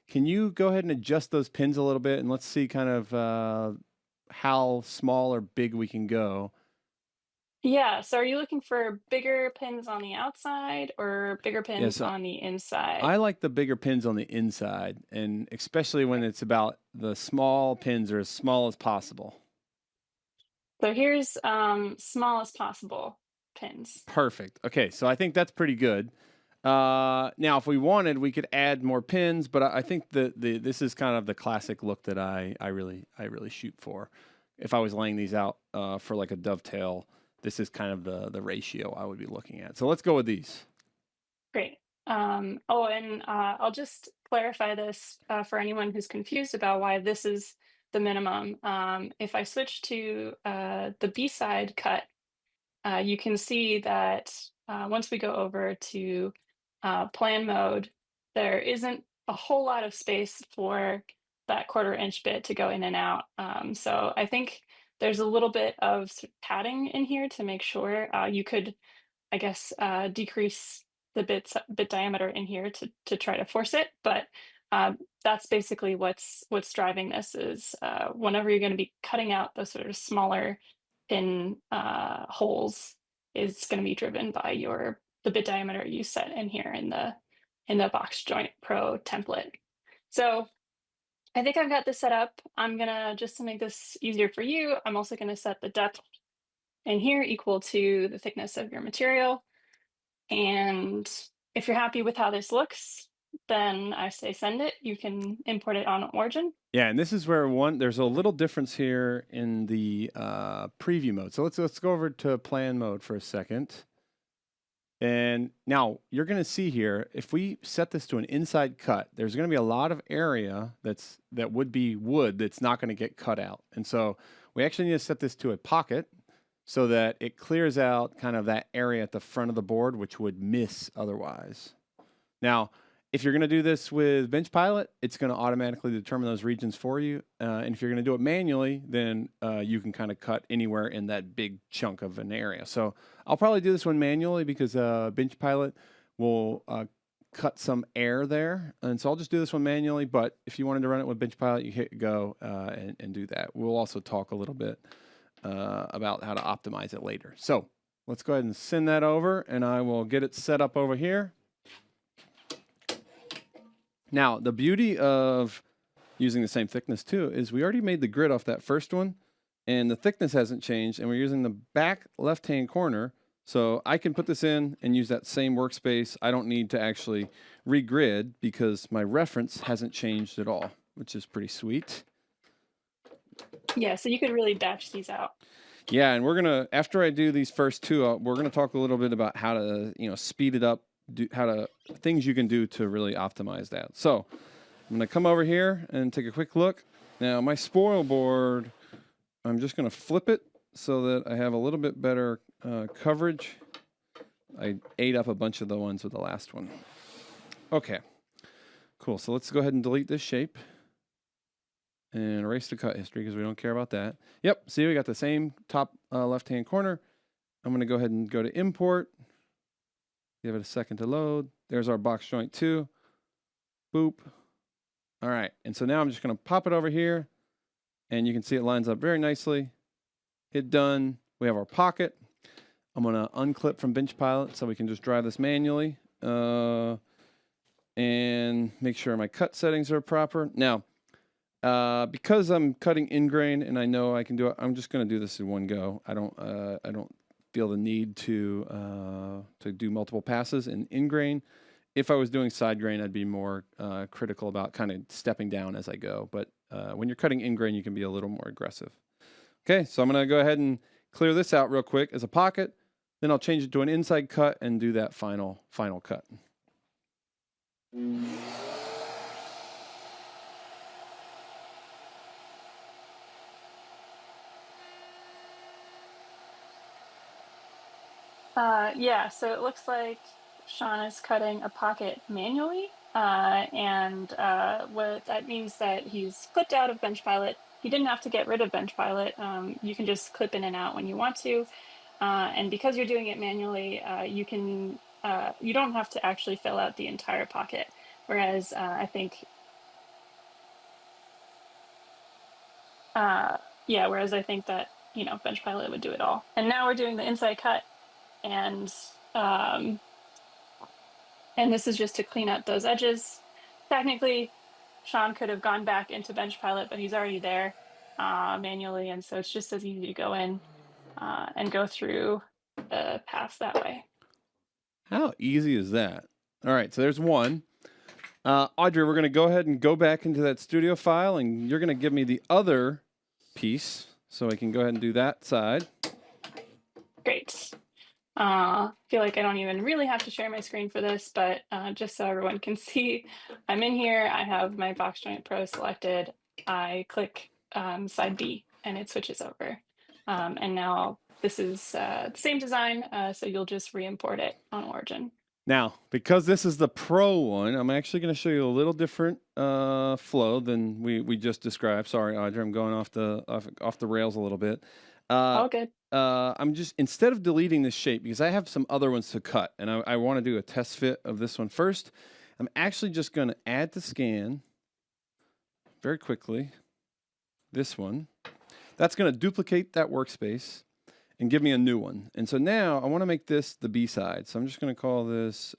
Can you go ahead and adjust those pins a little bit, and let's see kind of how small or big we can go. Yeah, so are you looking for bigger pins on the outside or bigger Yeah, pins so on the inside? I like the bigger pins on the inside, and especially when it's about the small pins are as small as possible. So here's small as possible pins. Perfect. Okay, so I think that's pretty good. Now, if we wanted, we could add more pins, but I think the this is kind of the classic look that I really shoot for. If I was laying these out for like a dovetail, this is kind of the ratio I would be looking at. So let's go with these. Great. Oh, and I'll just clarify this for anyone who's confused about why this is the minimum. If I switch to the B side cut, you can see that once we go over to plan mode, there isn't a whole lot of space for that 1/4 inch bit to go in and out. So I think there's a little bit of padding in here to make sure you could, I guess, decrease the bit diameter in here to try to force it. But that's basically what's driving this is whenever you're going to be cutting out those sort of smaller pin holes is going to be driven by the bit diameter you set in here in the box joint pro template. So I think I've got this set up. I'm gonna just to make this easier for you, I'm also gonna set the depth in here equal to the thickness of your material. And if you're happy with how this looks, then I say send it. You can import it on origin. Yeah, and this is where there's a little difference here in the preview mode. So let's go over to plan mode for a second. And now you're going to see here, if we set this to an inside cut, there's going to be a lot of area that would be wood that's not going to get cut out. And so we actually need to set this to a pocket so that it clears out kind of that area at the front of the board, which would miss otherwise. Now, if you're going to do this with Bench Pilot, it's going to automatically determine those regions for you. And if you're going to do it manually, then you can kind of cut anywhere in that big chunk of an area. So I'll probably do this one manually because Bench Pilot will cut some air there. And so I'll just do this one manually. But if you wanted to run it with Bench Pilot, you hit go and do that. We'll also talk a little bit about how to optimize it later. So let's go ahead and send that over, and I will get it set up over here. Now, the beauty of using the same thickness too is we already made the grid off that first one, and the thickness hasn't changed, and we're using the back left-hand corner, so I can put this in and use that same workspace. I don't need to actually regrid because my reference hasn't changed at all, which is pretty sweet. Yeah, so you could really batch these out. Yeah, and we're gonna, after I do these first two, we're gonna talk a little bit about how to, speed it up, things you can do to really optimize that. So I'm gonna come over here and take a quick look. Now my spoil board, I'm just gonna flip it so that I have a little bit better coverage. I ate up a bunch of the ones with the last one. Okay, cool. So let's go ahead and delete this shape and erase the cut history because we don't care about that. Yep, see, we got the same top left-hand corner. I'm gonna go ahead and go to import. Give it a second to load. There's our box joint 2. Boop. All right, and so now I'm just gonna pop it over here, and you can see it lines up very nicely. Hit done. We have our pocket. I'm gonna unclip from Bench Pilot so we can just drive this manually and make sure my cut settings are proper. Now, because I'm cutting in grain and I know I can do it, I'm just gonna do this in one go. I don't feel the need to do multiple passes in grain. If I was doing side grain, I'd be more critical about kind of stepping down as I go. But when you're cutting in grain, you can be a little more aggressive. Okay, so I'm gonna go ahead and clear this out real quick as a pocket. Then I'll change it to an inside cut and do that final cut. Yeah, so it looks like Sean is cutting a pocket manually. And what that means that he's clipped out of Bench Pilot. He didn't have to get rid of Bench Pilot. You can just clip in and out when you want to. And because you're doing it manually, you don't have to actually fill out the entire pocket. Whereas I think, whereas I think that, Bench Pilot would do it all. And now we're doing the inside cut, and this is just to clean up those edges. Technically, Sean could have gone back into Bench Pilot, but he's already there manually, and so it's just as easy to go in and go through the paths that way. How easy is that? All right, so there's one. Audrey, we're going to go ahead and go back into that studio file, and you're going to give me the other piece so I can go ahead and do that side. Great. Feel like I don't even really have to share my screen for this, but just so everyone can see, I'm in here. I have my Box Joint Pro selected. I click side B and it switches over. And now this is the same design, so you'll just re-import it on Origin. Now, because this is the Pro one, I'm actually going to show you a little different flow than we just described. Sorry, Audrey, I'm going off the rails a little bit. All good. I'm just, instead of deleting this shape, because I have some other ones to cut, and I want to do a test fit of this one first, I'm actually just going to add to scan very quickly this one. That's going to duplicate that workspace and give me a new one. And so now I want to make this the B side. So I'm just going to call this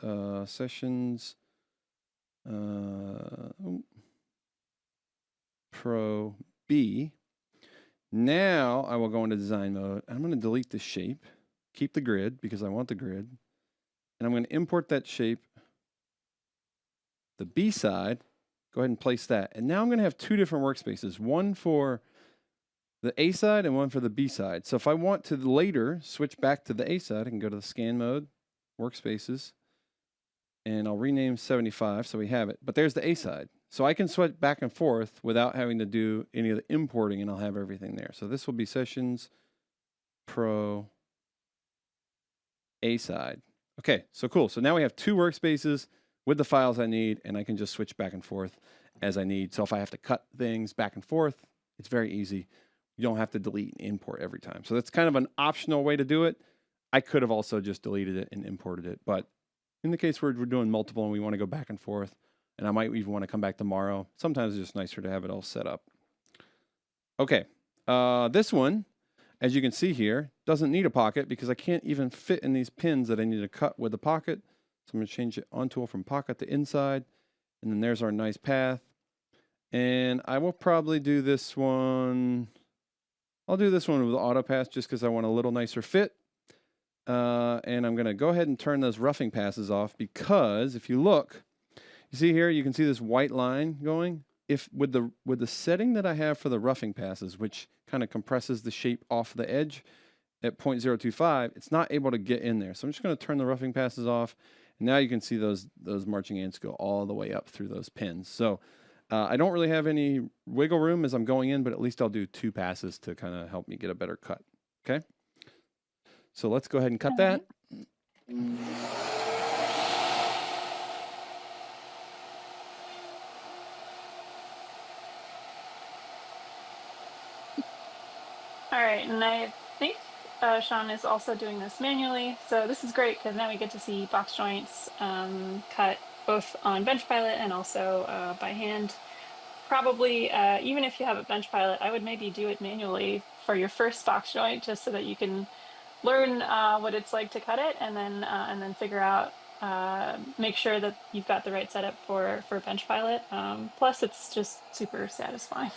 Sessions Pro B. Now I will go into design mode. I'm going to delete the shape, keep the grid because I want the grid. And I'm going to import that shape the B side, go ahead and place that. And now I'm going to have two different workspaces, one for the A side and one for the B side. So if I want to later switch back to the A side, I can go to the scan mode, workspaces, and I'll rename 75 so we have it. But there's the A side. So I can switch back and forth without having to do any of the importing, and I'll have everything there. So this will be Sessions Pro A side. Okay, so cool. So now we have two workspaces with the files I need, and I can just switch back and forth as I need. So if I have to cut things back and forth, it's very easy. You don't have to delete and import every time. So that's kind of an optional way to do it. I could have also just deleted it and imported it, but in the case where we're doing multiple and we want to go back and forth, and I might even want to come back tomorrow, sometimes it's just nicer to have it all set up. Okay, this one, as you can see here, doesn't need a pocket because I can't even fit in these pins that I need to cut with the pocket. So I'm going to change it on tool from pocket to inside, and then there's our nice path. And I will probably do this one. I'll do this one with the auto pass just because I want a little nicer fit. And I'm going to go ahead and turn those roughing passes off because if you look, you see here, you can see this white line going. If with the setting that I have for the roughing passes, which kind of compresses the shape off the edge at 0.025, it's not able to get in there. So I'm just going to turn the roughing passes off. And now you can see those marching ants go all the way up through those pins. So I don't really have any wiggle room as I'm going in, but at least I'll do two passes to kind of help me get a better cut. Okay. So let's go ahead and cut that. All right, and I think Sean is also doing this manually. So this is great because now we get to see box joints cut both on Benchpilot and also by hand. Probably, even if you have a Benchpilot, I would maybe do it manually for your first box joint just so that you can learn what it's like to cut it and then figure out, make sure that you've got the right setup for Benchpilot. Plus, it's just super satisfying.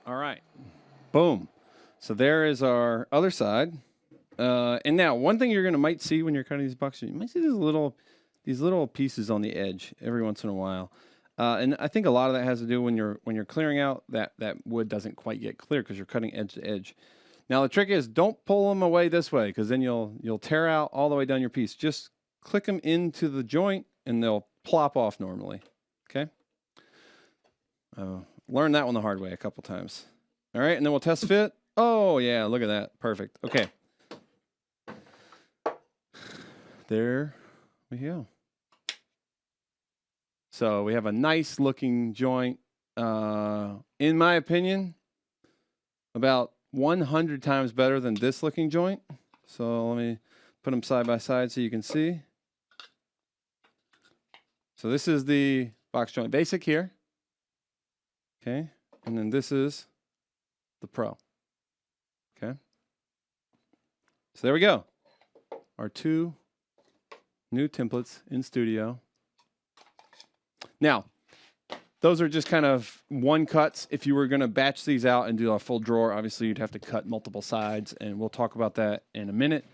All right. Boom. So there is our other side. And now one thing you're going to might see when you're cutting these boxes, you might see these little pieces on the edge every once in a while. And I think a lot of that has to do when you're clearing out that wood doesn't quite get clear because you're cutting edge to edge. Now the trick is don't pull them away this way because then you'll tear out all the way down your piece. Just click them into the joint and they'll plop off normally. Okay. Learned that one the hard way a couple times. All right, and then we'll test fit. Oh yeah, look at that. Perfect. Okay. There we go. So we have a nice looking joint. In my opinion, about 100 times better than this looking joint. So let me put them side by side so you can see. So this is the box joint basic here. Okay, and then this is the Pro. Okay, so there we go. Our two new templates in Studio. Now, those are just kind of one cuts. If you were going to batch these out and do a full drawer, obviously you'd have to cut multiple sides, and we'll talk about that in a minute.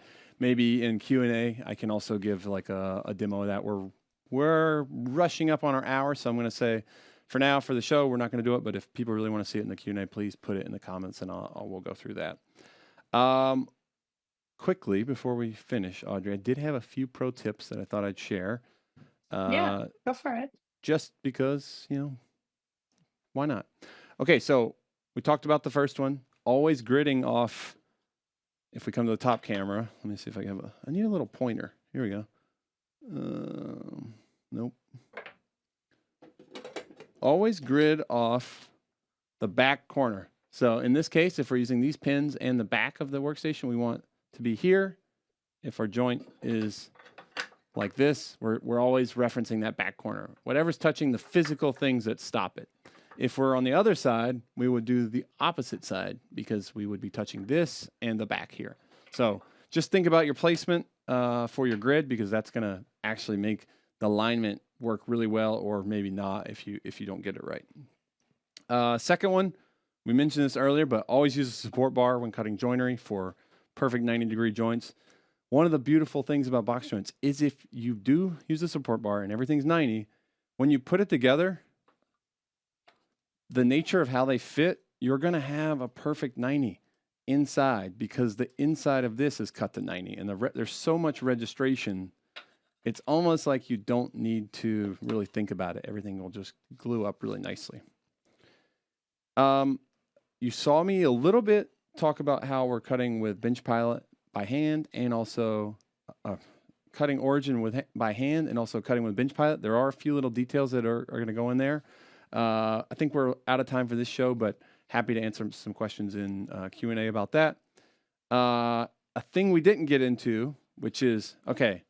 Maybe in Q&A, I can also give like a demo of that. We're rushing up on our hour, so I'm going to say, for now, for the show, we're not going to do it, but if people really want to see it in the Q&A, please put it in the comments, and we'll go through that. Quickly, before we finish, Audrey, I did have a few pro tips that I thought I'd share. Yeah, go for it. Just because, why not? Okay, so we talked about the first one. Always gridding off, if we come to the top camera, let me see if I have I need a little pointer. Here we go. Nope. Always grid off the back corner. So in this case, if we're using these pins and the back of the workstation, we want to be here. If our joint is like this, we're always referencing that back corner. Whatever's touching the physical things that stop it. If we're on the other side, we would do the opposite side because we would be touching this and the back here. So just think about your placement for your grid because that's going to actually make the alignment work really well, or maybe not if you don't get it right. Second one, we mentioned this earlier, but always use a support bar when cutting joinery for perfect 90-degree joints. one of the beautiful things about box joints is if you do use a support bar and everything's 90, when you put it together, the nature of how they fit, you're going to have a perfect 90 inside because the inside of this is cut to 90 and there's so much registration. It's almost like you don't need to really think about it. Everything will just glue up really nicely. You saw me a little bit talk about how we're cutting with bench pilot by hand and also cutting origin by hand and also cutting with bench pilot. There are a few little details that are going to go in there. I think we're out of time for this show, but happy to answer some questions in Q&A about that. A thing we didn't get into, which is, okay,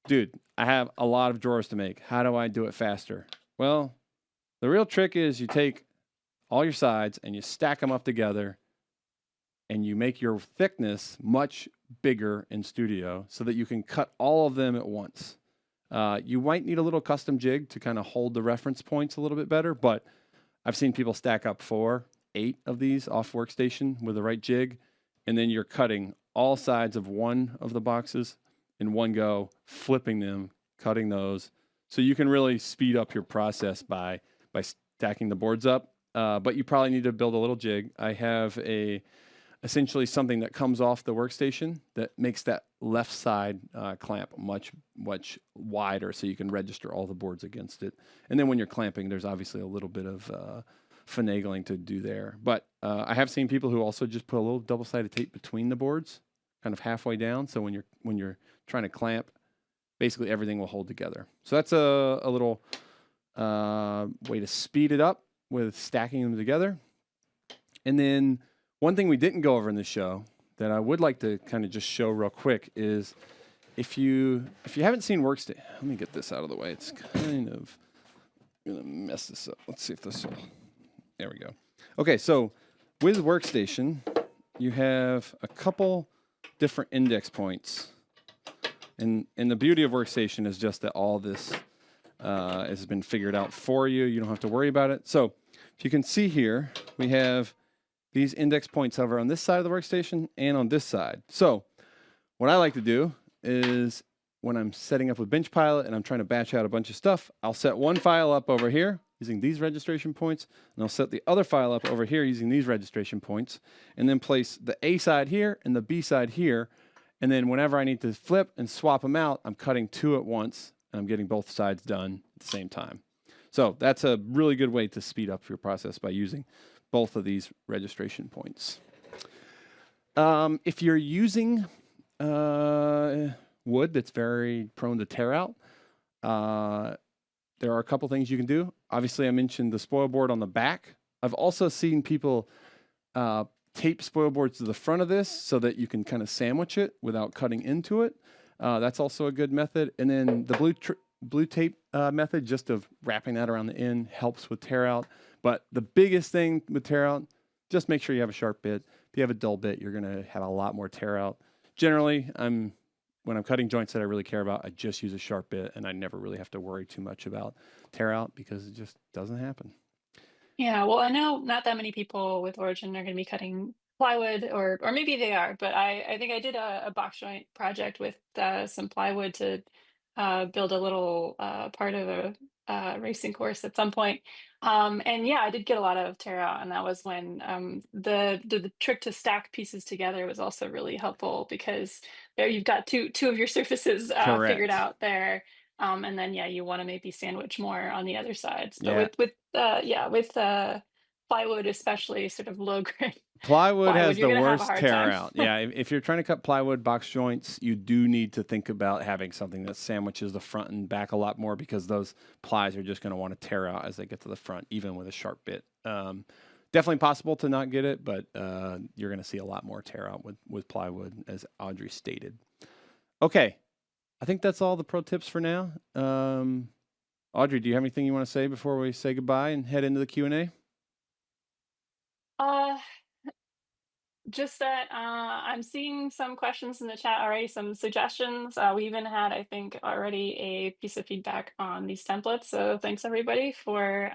dude, I have a lot of drawers to make. How do I do it faster? Well, the real trick is you take all your sides and you stack them up together and you make your thickness much bigger in studio so that you can cut all of them at once. You might need a little custom jig to kind of hold the reference points a little bit better, but I've seen people stack up 4, 8 of these off workstation with the right jig, and then you're cutting all sides of one of the boxes in one go, flipping them, cutting those. So you can really speed up your process by stacking the boards up, but you probably need to build a little jig. I have essentially something that comes off the workstation that makes that left side clamp much wider so you can register all the boards against it. And then when you're clamping, there's obviously a little bit of finagling to do there. But I have seen people who also just put a little double-sided tape between the boards, kind of halfway down. So when you're trying to clamp, basically everything will hold together. So that's a little way to speed it up with stacking them together. And then one thing we didn't go over in this show that I would like to kind of just show real quick is if you haven't seen Workstation, let me get this out of the way. It's kind of gonna mess this up. Let's see if this will. There we go. Okay, so with Workstation, you have a couple different index points, and the beauty of Workstation is just that all this has been figured out for you. You don't have to worry about it. So if you can see here, we have these index points over on this side of the workstation and on this side. So what I like to do is when I'm setting up with Bench Pilot and I'm trying to batch out a bunch of stuff, I'll set one file up over here using these registration points, and I'll set the other file up over here using these registration points, and then place the A side here and the B side here. And then whenever I need to flip and swap them out, I'm cutting 2 at once, and I'm getting both sides done at the same time. So that's a really good way to speed up your process by using both of these registration points. If you're using wood that's very prone to tear out, there are a couple things you can do. Obviously, I mentioned the spoil board on the back. I've also seen people tape spoil boards to the front of this so that you can kind of sandwich it without cutting into it. That's also a good method. And then the blue tape method, just of wrapping that around the end, helps with tear out. But the biggest thing with tear out, just make sure you have a sharp bit. If you have a dull bit, you're going to have a lot more tear out. Generally, when I'm cutting joints that I really care about, I just use a sharp bit, and I never really have to worry too much about tear out because it just doesn't happen. Yeah, well, I know not that many people with Origin are going to be cutting plywood, or maybe they are, but I think I did a box joint project with some plywood to build a little part of a racing course at some point. And yeah, I did get a lot of tear out, and that was when the trick to stack pieces together was also really helpful because there you've got two of your surfaces figured Correct. out there. And then yeah, you want to maybe sandwich more on the other sides. But Yeah. with plywood, especially sort of low grade Plywood plywood, has you're the gonna have a worst hard tear time. out. Yeah, if you're trying to cut plywood box joints, you do need to think about having something that sandwiches the front and back a lot more because those plies are just going to want to tear out as they get to the front, even with a sharp bit. Definitely possible to not get it, but you're going to see a lot more tear out with plywood, as Audrey stated. Okay, I think that's all the pro tips for now. Audrey, do you have anything you want to say before we say goodbye and head into the Q&A? Uh, Just that I'm seeing some questions in the chat already, some suggestions. We even had, I think, already a piece of feedback on these templates. So thanks everybody for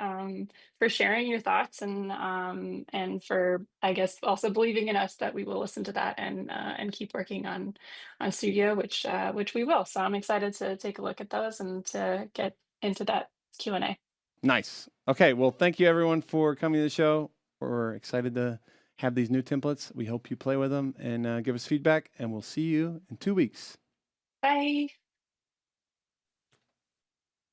sharing your thoughts and for, I guess, also believing in us that we will listen to that and keep working on Studio, which we will. So I'm excited to take a look at those and to get into that Q&A. Nice. Okay. Well, thank you everyone for coming to the show. We're excited to have these new templates. We hope you play with them and give us feedback, and we'll see you in 2 weeks. Bye.